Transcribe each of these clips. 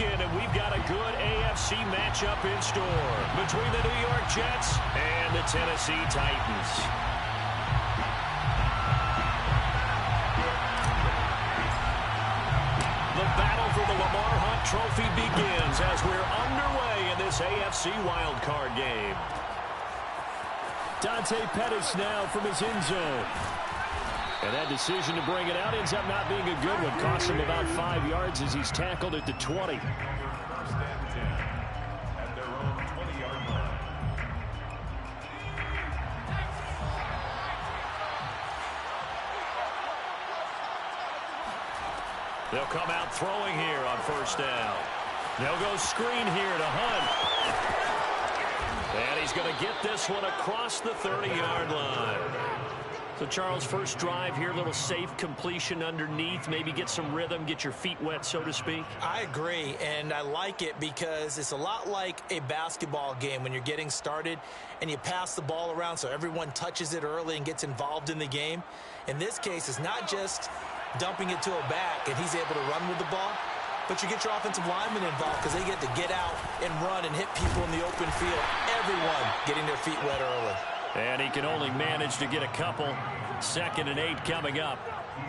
weekend, and we've got a good AFC matchup in store between the New York Jets and the Tennessee Titans. The battle for the Lamar Hunt Trophy begins as we're underway in this AFC wildcard game. Dante Pettis now from his end zone. And that decision to bring it out ends up not being a good one. Costs him about 5 yards as he's tackled at the 20. They'll come out throwing here on first down. They'll go screen here to Hunt. And he's going to get this one across the 30-yard line. So, Charles, first drive here, little safe completion underneath. Maybe get some rhythm, get your feet wet, so to speak. I agree, and I like it because it's a lot like a basketball game when you're getting started and you pass the ball around so everyone touches it early and gets involved in the game. In this case, it's not just dumping it to a back and he's able to run with the ball, but you get your offensive linemen involved because they get to get out and run and hit people in the open field. Everyone getting their feet wet early. And he can only manage to get a couple. 2nd and 8 coming up.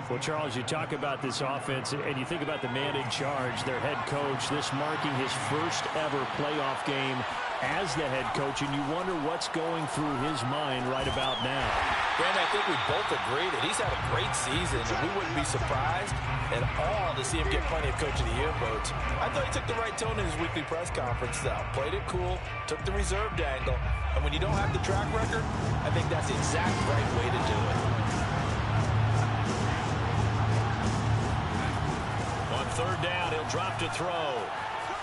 Well, Charles, you talk about this offense, and you think about the man in charge, their head coach, this marking his first ever playoff game as the head coach, and you wonder what's going through his mind right about now. Brandon, I think we both agree that he's had a great season, and we wouldn't be surprised at all to see him get plenty of Coach of the Year votes. I thought he took the right tone in his weekly press conference, though. Played it cool, took the reserved angle, and when you don't have the track record, I think that's the exact right way to do it. On third down, he'll drop to throw.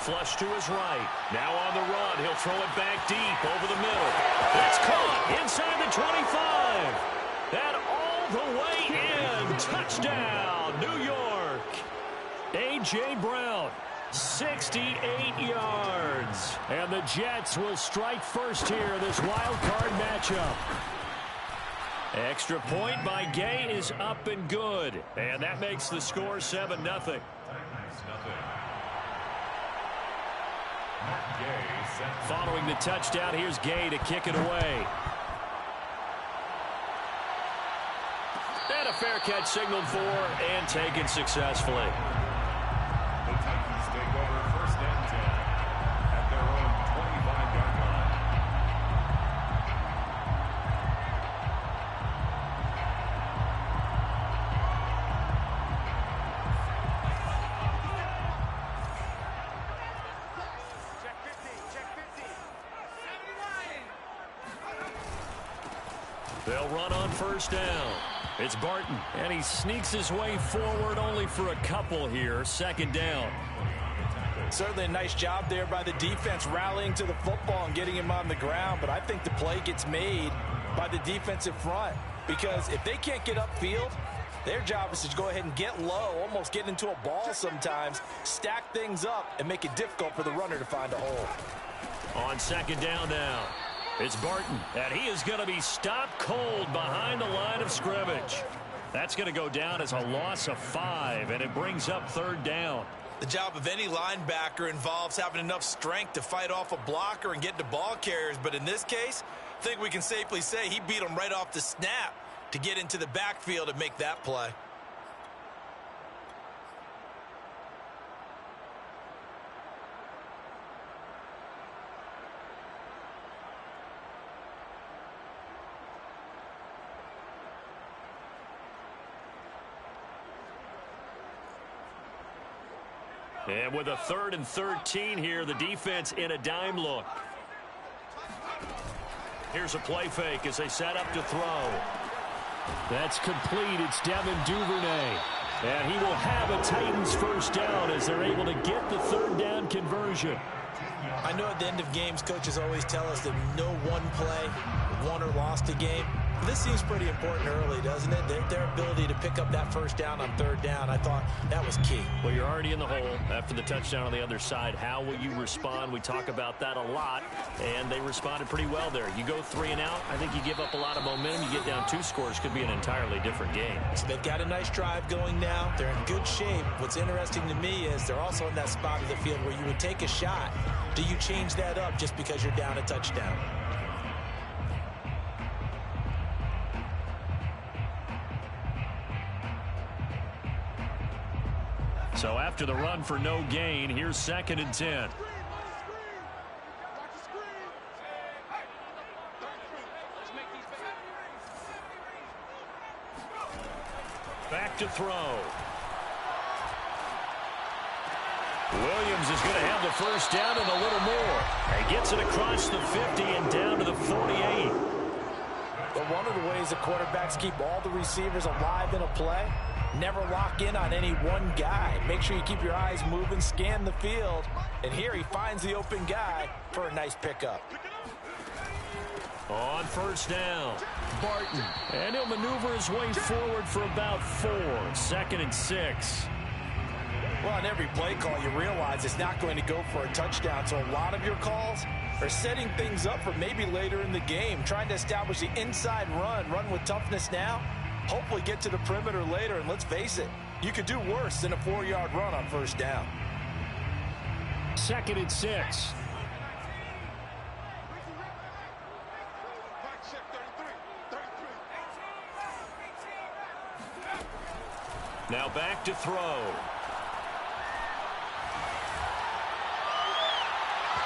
Flush to his right. Now on the run, he'll throw it back deep over the middle. That's caught inside the 25. And all the way in. Touchdown, New York. A.J. Brown, 68 yards. And the Jets will strike first here, this wild card matchup. Extra point by Gay is up and good. And that makes the score 7-0. Following the touchdown, here's Gay to kick it away. And a fair catch signaled for and taken successfully. The Titans take over 1st and 10 at their own 25-yard line. They'll run on first down. It's Barton, and he sneaks his way forward only for a couple here. 2nd down. Certainly a nice job there by the defense rallying to the football and getting him on the ground, but I think the play gets made by the defensive front because if they can't get upfield, their job is to go ahead and get low, almost get into a ball sometimes, stack things up, and make it difficult for the runner to find a hole. On 2nd down now. It's Barton, and he is going to be stopped cold behind the line of scrimmage. That's going to go down as a loss of 5, and it brings up 3rd down. The job of any linebacker involves having enough strength to fight off a blocker and get to ball carriers, but in this case, I think we can safely say he beat him right off the snap to get into the backfield and make that play. And with a 3rd and 13 here, the defense in a dime look. Here's a play fake as they set up to throw. That's complete. It's Devin Duvernay. And he will have a Titans 1st down as they're able to get the 3rd down conversion. I know at the end of games, coaches always tell us that no one play won or lost a game. This seems pretty important early, doesn't it? Their ability to pick up that first down on third down, I thought that was key. Well, you're already in the hole after the touchdown on the other side. How will you respond? We talk about that a lot, and they responded pretty well there. You go 3 and out, I think you give up a lot of momentum. You get down 2 scores, could be an entirely different game. So they've got a nice drive going now. They're in good shape. What's interesting to me is they're also in that spot of the field where you would take a shot. Do you change that up just because you're down a touchdown? So after the run for no gain, here's 2nd and 10. Back to throw. Williams is going to have the first down and a little more. He gets it across the 50 and down to the 48. But one of the ways that quarterbacks keep all the receivers alive in a play, never lock in on any one guy. Make sure you keep your eyes moving, scan the field. And here he finds the open guy for a nice pickup. On first down, Barton. And he'll maneuver his way forward for about 4. 2nd and 6. Well, on every play call, you realize it's not going to go for a touchdown. So a lot of your calls are setting things up for maybe later in the game, trying to establish the inside run with toughness now. Hopefully get to the perimeter later, and let's face it, you could do worse than a 4-yard run on first down. 2nd and 6. Now back to throw.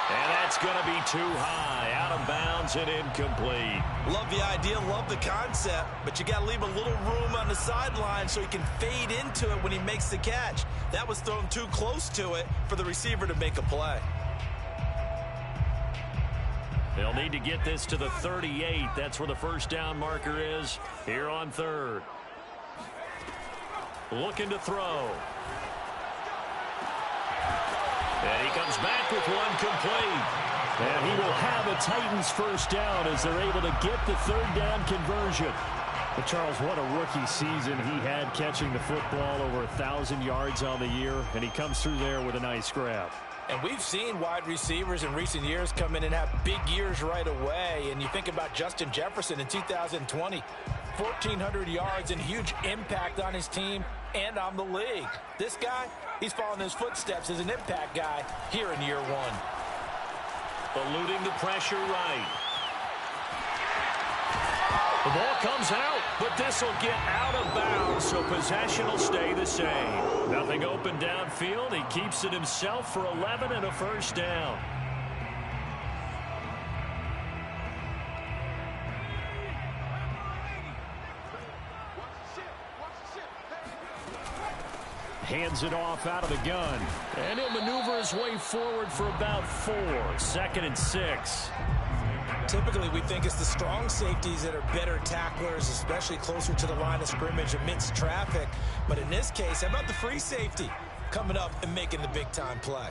And that's going to be too high, out of bounds and incomplete. Love the idea, love the concept, but you got to leave a little room on the sideline so he can fade into it when he makes the catch. That was thrown too close to it for the receiver to make a play. They'll need to get this to the 38. That's where the first down marker is here on 3rd. Looking to throw. And he comes back with one complete. And he will have a Titans first down as they're able to get the 3rd down conversion. But Charles, what a rookie season he had, catching the football over 1,000 yards on the year, and he comes through there with a nice grab. And we've seen wide receivers in recent years come in and have big years right away. And you think about Justin Jefferson in 2020, 1,400 yards and huge impact on his team and on the league. This guy, he's following his footsteps as an impact guy here in year 1. Eluding the pressure right. The ball comes out, but this will get out of bounds, so possession will stay the same. Nothing open downfield. He keeps it himself for 11 and a first down. Hands it off out of the gun. And he'll maneuver his way forward for about 4. 2nd and 6. Typically, we think it's the strong safeties that are better tacklers, especially closer to the line of scrimmage amidst traffic. But in this case, how about the free safety coming up and making the big-time play?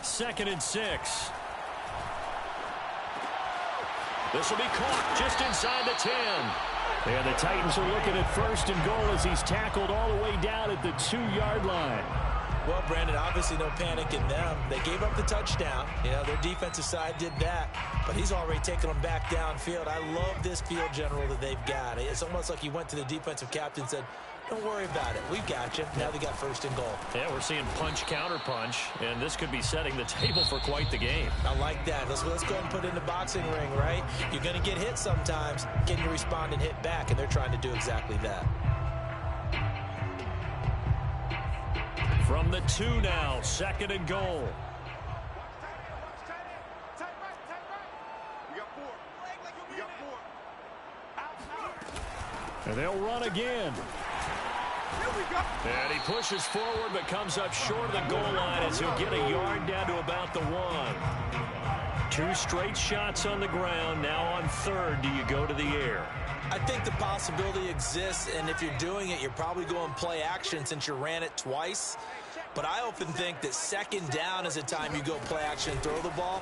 Second and 6. This will be caught just inside the 10. And the Titans are looking at 1st and goal as he's tackled all the way down at the 2-yard line. Well, Brandon, obviously no panic in them. They gave up the touchdown. You know, their defensive side did that. But he's already taken them back downfield. I love this field general that they've got. It's almost like he went to the defensive captain and said, don't worry about it. We've got you. Now they got 1st and goal. Yeah, we're seeing punch, counter punch, and this could be setting the table for quite the game. I like that. Let's go ahead and put it in the boxing ring, right? You're going to get hit sometimes. Can you respond and hit back? And they're trying to do exactly that. From the 2 now, 2nd and goal. And they'll run again. And he pushes forward but comes up short of the goal line as he'll get a yard down to about the 1. 2 straight shots on the ground. Now on 3rd, do you go to the air? I think the possibility exists, and if you're doing it, you're probably going play action since you ran it twice. but I often think that second down is a time you go play action and throw the ball.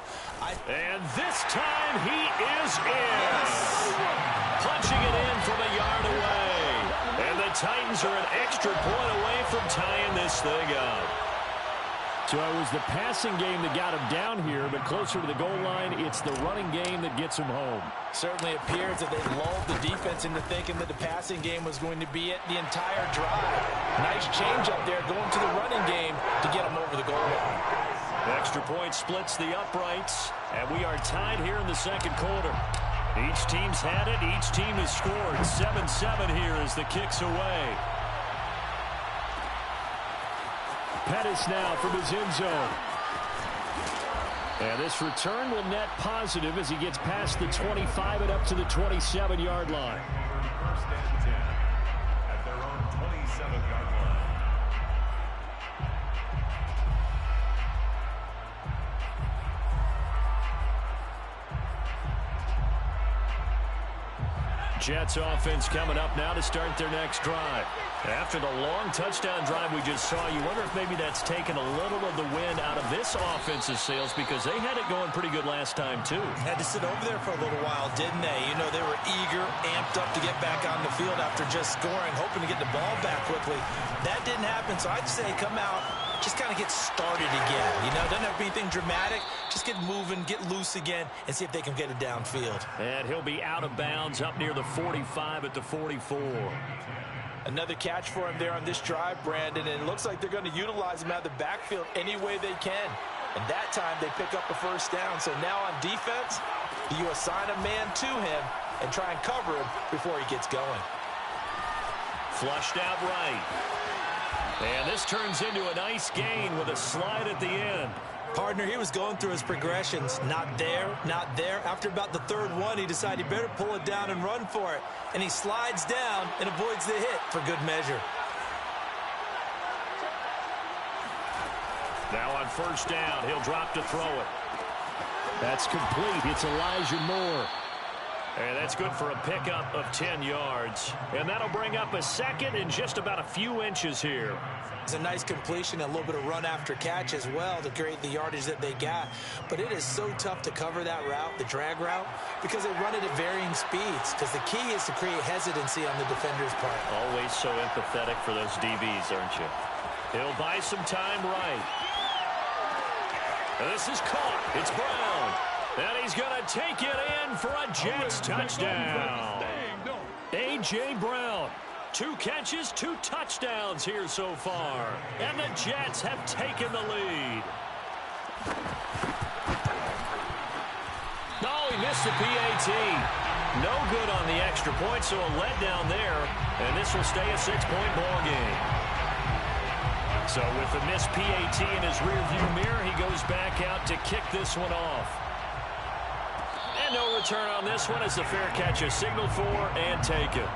And this time he is in. Yes. Punching it in from a yard away. And the Titans are an extra point away from tying this thing up. So it was the passing game that got him down here, but closer to the goal line, it's the running game that gets him home. Certainly appears that they lulled the defense into thinking that the passing game was going to be it the entire drive. Nice change up there going to the running game to get him over the goal line. Extra point splits the uprights, and we are tied here in the second quarter. Each team's had it. Each team has scored. 7-7 here as the kick's away. Pettis now from his end zone. And this return will net positive as he gets past the 25 and up to the 27-yard line. First and 10 at their own 27-yard line. Jets offense coming up now to start their next drive. After the long touchdown drive we just saw, you wonder if maybe that's taken a little of the wind out of this offense's sails because they had it going pretty good last time, too. Had to sit over there for a little while, didn't they? You know, they were eager, amped up to get back on the field after just scoring, hoping to get the ball back quickly. That didn't happen, so I'd say come out, just kind of get started again. You know, doesn't have to be anything dramatic. Just get moving, get loose again, and see if they can get it downfield. And he'll be out of bounds up near the 45 at the 44. Another catch for him there on this drive, Brandon, and it looks like they're going to utilize him out of the backfield any way they can. And that time they pick up the first down. So now on defense, you assign a man to him and try and cover him before he gets going. Flushed out right. And this turns into a nice gain with a slide at the end. Partner, he was going through his progressions. Not there, not there. After about the third one, he decided he better pull it down and run for it. And he slides down and avoids the hit for good measure. Now on first down, he'll drop to throw it. That's complete. It's Elijah Moore. And that's good for a pickup of 10 yards. And that'll bring up a second in just about a few inches here. It's a nice completion, a little bit of run after catch as well to create the yardage that they got. But it is so tough to cover that route, the drag route, because they run it at varying speeds. Because the key is to create hesitancy on the defender's part. Always so empathetic for those DBs, aren't you? He'll buy some time right. And this is caught. It's Brown. And he's going to take it in for a Jets touchdown. A.J. Brown. 2 catches, 2 touchdowns here so far. And the Jets have taken the lead. Oh, he missed the PAT. No good on the extra point, so a letdown there. And this will stay a 6-point ball game. So with the missed PAT in his rearview mirror, he goes back out to kick this one off. And no return on this one as the fair catch is signaled for and taken.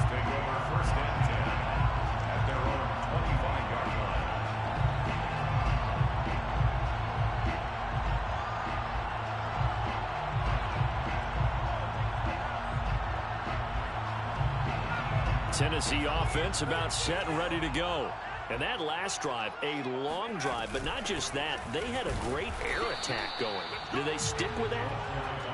Take over first and 10 at their own 25-yard line. Tennessee offense about set and ready to go. And that last drive, a long drive, but not just that. They had a great air attack going. Do they stick with that?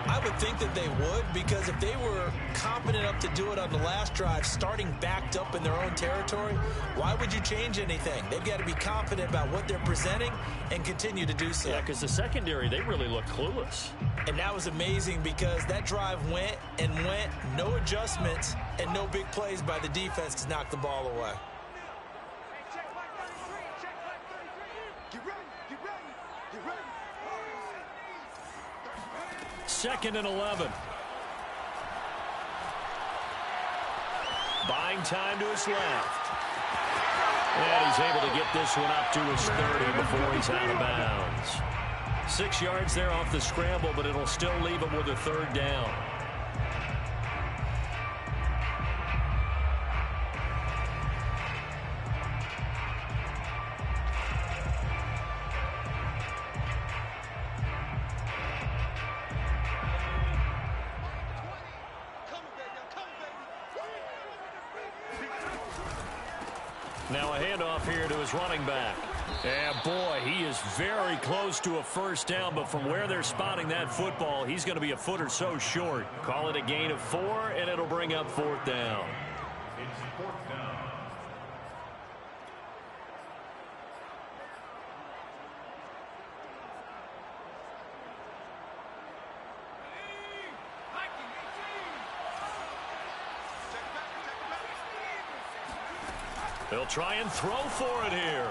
I would think that they would, because if they were confident enough to do it on the last drive, starting backed up in their own territory, why would you change anything? They've got to be confident about what they're presenting and continue to do so. Yeah, because the secondary, they really look clueless. And that was amazing because that drive went and went, no adjustments, and no big plays by the defense to knock the ball away. Second and 11. Buying time to his left. And he's able to get this one up to his 30 before he's out of bounds. 6 yards there off the scramble, but it'll still leave him with a third down. Now a handoff here to his running back. And boy, he is very close to a first down, but from where they're spotting that football, he's going to be a foot or so short. Call it a gain of 4, and it'll bring up 4th down. It's 4th down. They'll try and throw for it here.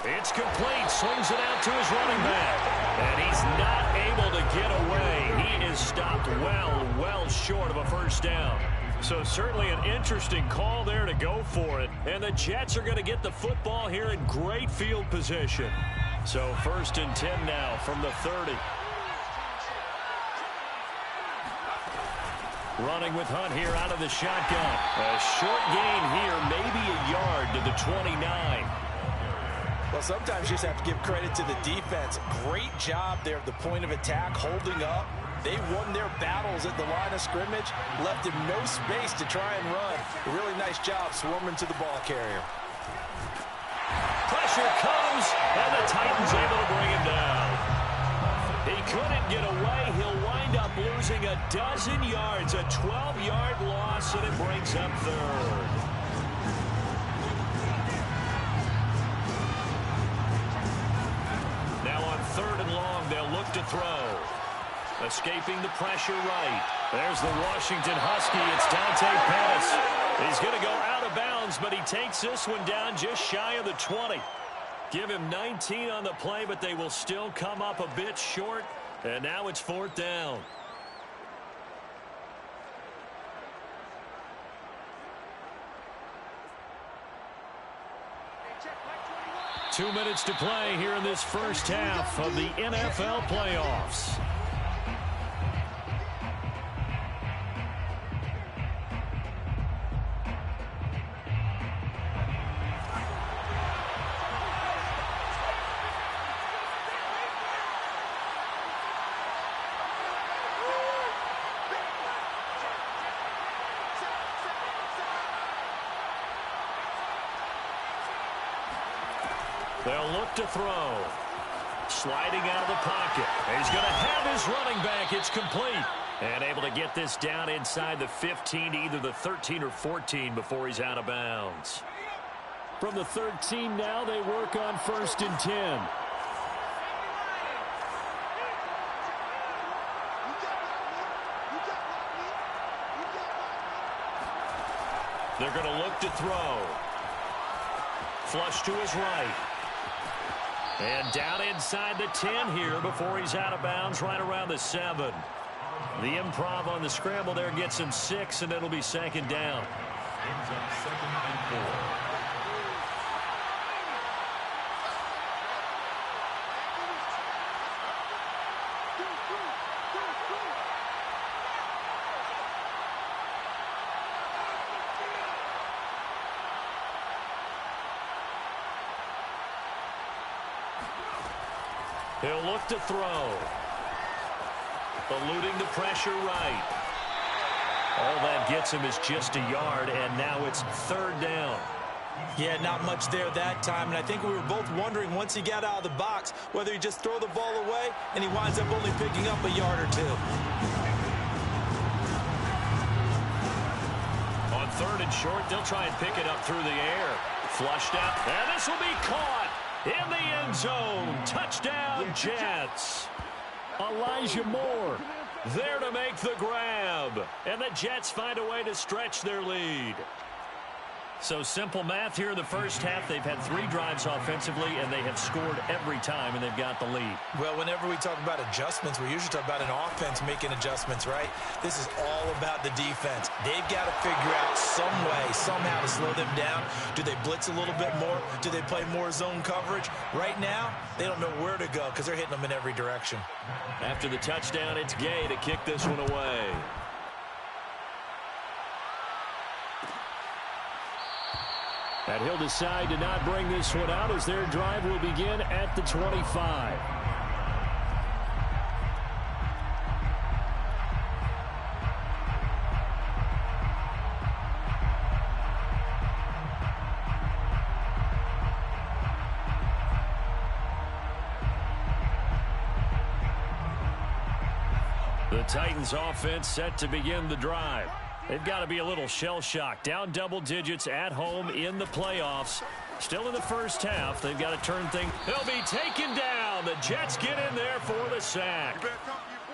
It's complete. Swings it out to his running back. And he's not able to get away. He is stopped well short of a first down. So certainly an interesting call there to go for it. And the Jets are going to get the football here in great field position. So 1st and 10 now from the 30. Running with Hunt here out of the shotgun. A short gain here, maybe a yard to the 29. Well, sometimes you just have to give credit to the defense. Great job there at the point of attack, holding up. They won their battles at the line of scrimmage, left him no space to try and run. A really nice job swarming to the ball carrier. Pressure comes, and the Titans able to bring him down. He couldn't get away. He'll wind up losing a dozen yards, a 12-yard loss, and it brings up 3rd. Now on 3rd and long, they'll look to throw. Escaping the pressure right. There's the Washington Husky. It's Dante Pettis. He's going to go out of bounds, but he takes this one down just shy of the 20. Give him 19 on the play, but they will still come up a bit short. And now it's 4th down. Two minutes to play here in this first half of the NFL playoffs. They'll look to throw. Sliding out of the pocket. He's going to have his running back. It's complete. And able to get this down inside the 15 to either the 13 or 14 before he's out of bounds. From the 13 now, they work on 1st and 10. They're going to look to throw. Flush to his right. And down inside the 10 here before he's out of bounds right around the 7. The improv on the scramble there gets him 6, and it'll be 2nd down. Brings up 2nd and 4. He'll look to throw. Eluding the pressure right. All that gets him is just a yard, and now it's 3rd down. Yeah, not much there that time, and I think we were both wondering once he got out of the box whether he just throw the ball away, and he winds up only picking up a yard or 2. On 3rd and short, they'll try and pick it up through the air. Flushed out, and this will be caught in the end zone. Touchdown, Jets. Elijah Moore there to make the grab. And the Jets find a way to stretch their lead. So simple math here in the first half. They've had 3 drives offensively, and they have scored every time, and they've got the lead. Well, whenever we talk about adjustments, we usually talk about an offense making adjustments, right? This is all about the defense. They've got to figure out some way, somehow to slow them down. Do they blitz a little bit more? Do they play more zone coverage? Right now, they don't know where to go because they're hitting them in every direction. After the touchdown, it's Gay to kick this one away. And he'll decide to not bring this one out as their drive will begin at the 25. The Titans offense set to begin the drive. They've got to be a little shell-shocked. Down double digits at home in the playoffs. Still in the first half. They've got to turn things. He'll be taken down. The Jets get in there for the sack.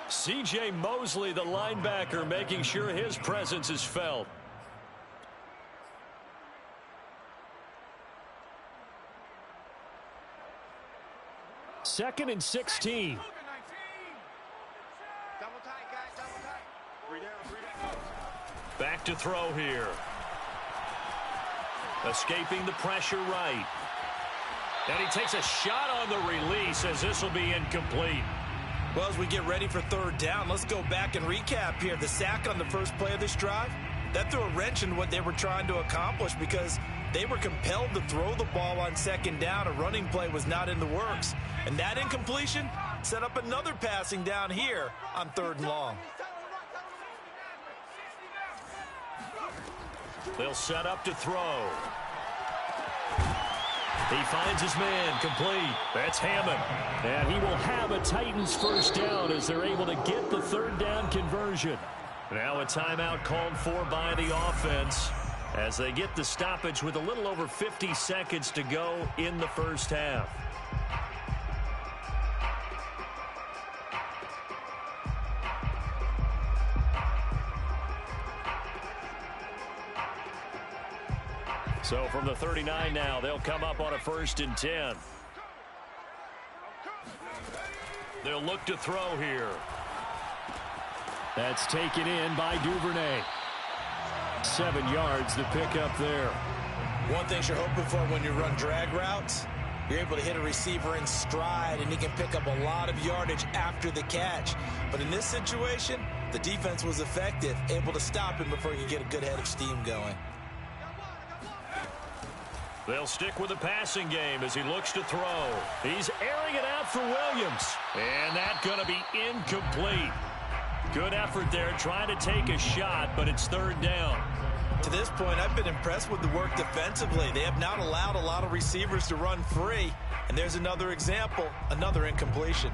C.J. Mosley, the linebacker, making sure his presence is felt. Second and 16. Back to throw here. Escaping the pressure right. And he takes a shot on the release as this will be incomplete. Well, as we get ready for third down, let's go back and recap here. The sack on the first play of this drive, that threw a wrench in what they were trying to accomplish because they were compelled to throw the ball on second down. A running play was not in the works. And that incompletion set up another passing down here on third and long. They'll set up to throw. He finds his man, complete. That's Hammond. And he will have a Titans first down as they're able to get the third down conversion. Now a timeout called for by the offense as they get the stoppage with a little over 50 seconds to go in the first half. So from the 39 now, they'll come up on a 1st and 10. They'll look to throw here. That's taken in by Duvernay. 7 yards to pick up there. One thing you're hoping for when you run drag routes, you're able to hit a receiver in stride, and he can pick up a lot of yardage after the catch. But in this situation, the defense was effective, able to stop him before he could get a good head of steam going. They'll stick with the passing game as he looks to throw. He's airing it out for Williams. And that's going to be incomplete. Good effort there trying to take a shot, but it's third down. To this point, I've been impressed with the work defensively. They have not allowed a lot of receivers to run free. And there's another example, another incompletion.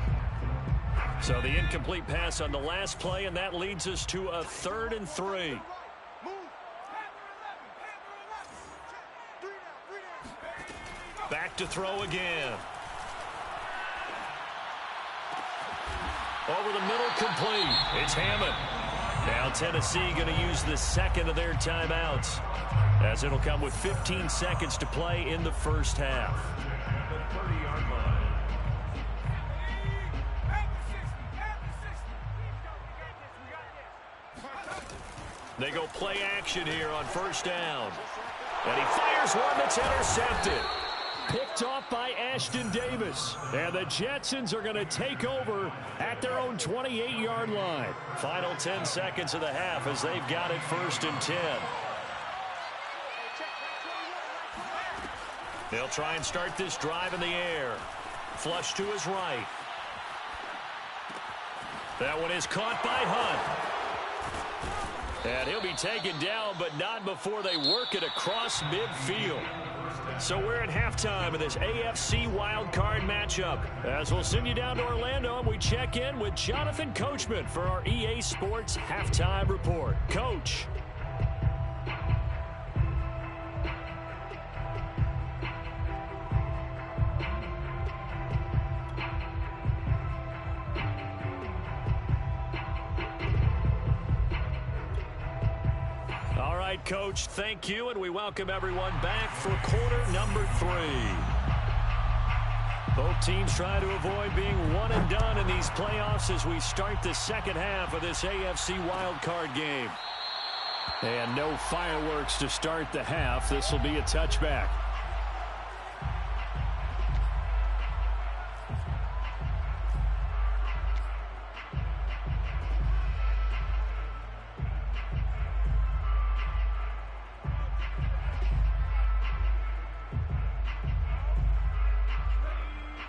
So the incomplete pass on the last play, and that leads us to a 3rd and 3. Back to throw again. Over the middle, complete. It's Hammond. Now Tennessee going to use the second of their timeouts as it'll come with 15 seconds to play in the first half. They go play action here on 1st down. And he fires one that's intercepted. Picked off by Ashton Davis. And the Jetsons are going to take over at their own 28-yard line. Final 10 seconds of the half as they've got it 1st and 10. They'll try and start this drive in the air. Flush to his right. That one is caught by Hunt. And he'll be taken down, but not before they work it across midfield. So we're at halftime of this AFC wildcard matchup. As we'll send you down to Orlando, and we check in with Jonathan Coachman for our EA Sports Halftime Report. Coach. Coach, thank you, and we welcome everyone back for quarter number 3. Both teams try to avoid being one and done in these playoffs as we start the second half of this AFC wildcard game. And no fireworks to start the half. This will be a touchback.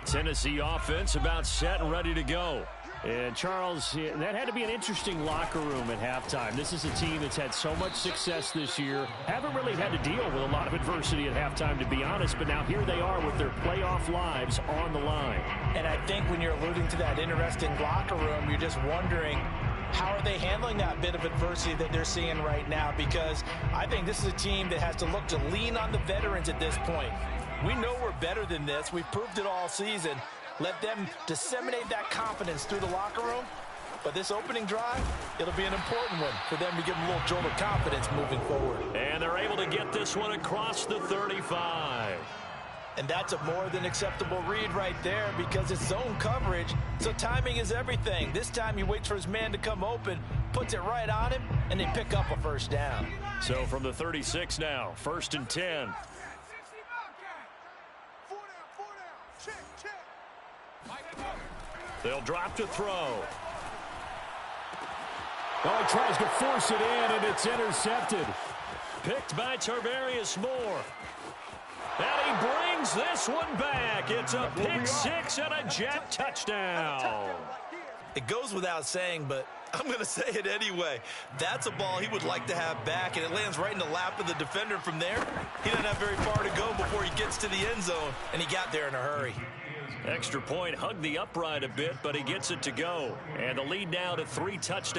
Tennessee offense about set and ready to go. And Charles, that had to be an interesting locker room at halftime. This is a team that's had so much success this year. Haven't really had to deal with a lot of adversity at halftime, to be honest. But now here they are with their playoff lives on the line. And I think when you're alluding to that interesting locker room, you're just wondering how are they handling that bit of adversity that they're seeing right now? Because I think this is a team that has to look to lean on the veterans at this point. We know we're better than this. We've proved it all season. Let them disseminate that confidence through the locker room. But this opening drive, it'll be an important one for them to give them a little jolt of confidence moving forward. And they're able to get this one across the 35. And that's a more than acceptable read right there because it's zone coverage, so timing is everything. This time he waits for his man to come open, puts it right on him, and they pick up a first down. So from the 36 now, 1st and 10. They'll drop to throw. Oh, he tries to force it in, and it's intercepted. Picked by Tarvarius Moore. And he brings this one back. It's a pick six and a Jet touchdown. It goes without saying, but I'm going to say it anyway. That's a ball he would like to have back, and it lands right in the lap of the defender from there. He doesn't have very far to go before he gets to the end zone, and he got there in a hurry. Extra point, hugged the upright a bit, but he gets it to go. And the lead now to 3 touchdowns.